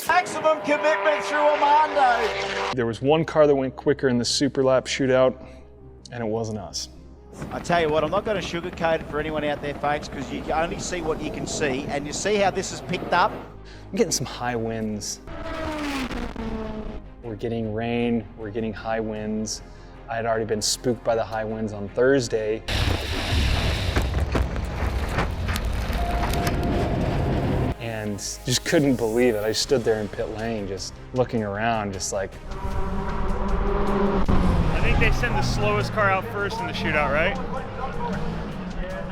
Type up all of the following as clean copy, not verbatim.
Maximum commitment through Armando. There was one car that went quicker in the super lap shootout, and it wasn't us. I tell you what, I'm not going to sugarcoat it for anyone out there, folks, because you can only see what you can see, and you see how this is picked up. I'm getting some high winds. We're getting rain, we're getting high winds. I had already been spooked by the high winds on Thursday. And just couldn't believe it. I stood there in pit lane, just looking around, just like. I think they send the slowest car out first in the shootout, right?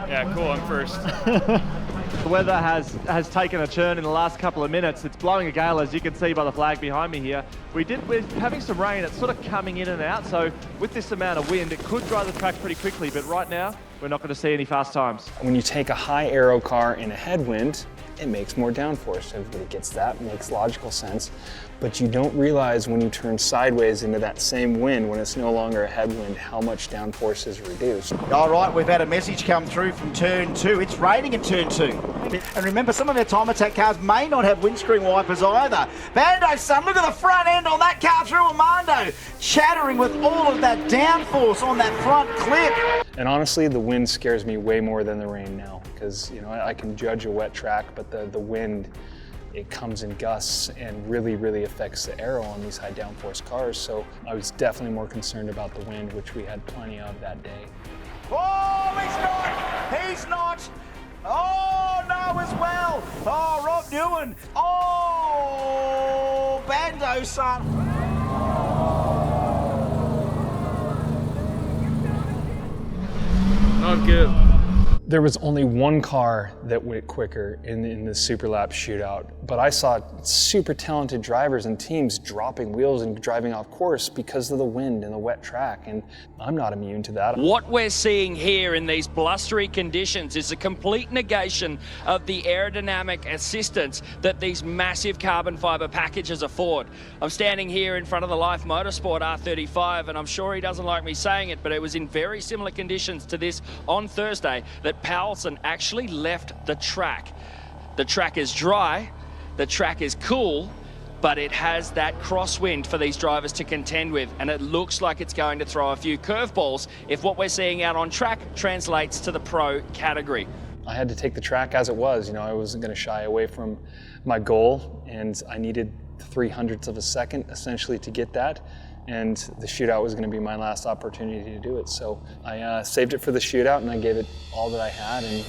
Yeah, cool, I'm first. The weather has taken a turn in the last couple of minutes. It's blowing a gale, as you can see by the flag behind me here. We're having some rain. It's sort of coming in and out, so with this amount of wind, it could dry the track pretty quickly, but right now, we're not going to see any fast times. When you take a high aero car in a headwind, it makes more downforce. Everybody gets that, it makes logical sense. But you don't realize when you turn sideways into that same wind, when it's no longer a headwind, how much downforce is reduced. All right, we've had a message come through from turn 2. It's raining in turn 2. And remember, some of our time attack cars may not have windscreen wipers either. Bando, son, look at the front end on that car through Armando, chattering with all of that downforce on that front clip. And honestly, the wind scares me way more than the rain now, because I can judge a wet track, but the wind, it comes in gusts and really affects the aero on these high downforce cars. So I was definitely more concerned about the wind, which we had plenty of that day. Oh, he's not. Oh, no, as well. Oh, Rob Newen. Oh, Bando, son. Not good. There was only one car that went quicker in the super lap shootout, but I saw super talented drivers and teams dropping wheels and driving off course because of the wind and the wet track, and I'm not immune to that. What we're seeing here in these blustery conditions is a complete negation of the aerodynamic assistance that these massive carbon fiber packages afford. I'm standing here in front of the LYFE Motorsport R35, and I'm sure he doesn't like me saying it, but it was in very similar conditions to this on Thursday that Powelson actually left the track. The track is dry, the track is cool, but it has that crosswind for these drivers to contend with, and it looks like it's going to throw a few curveballs if what we're seeing out on track translates to the pro category. I had to take the track as it was. I wasn't going to shy away from my goal, and I needed 0.03 of a second essentially to get that. And the shootout was going to be my last opportunity to do it. So I saved it for the shootout, and I gave it all that I had. And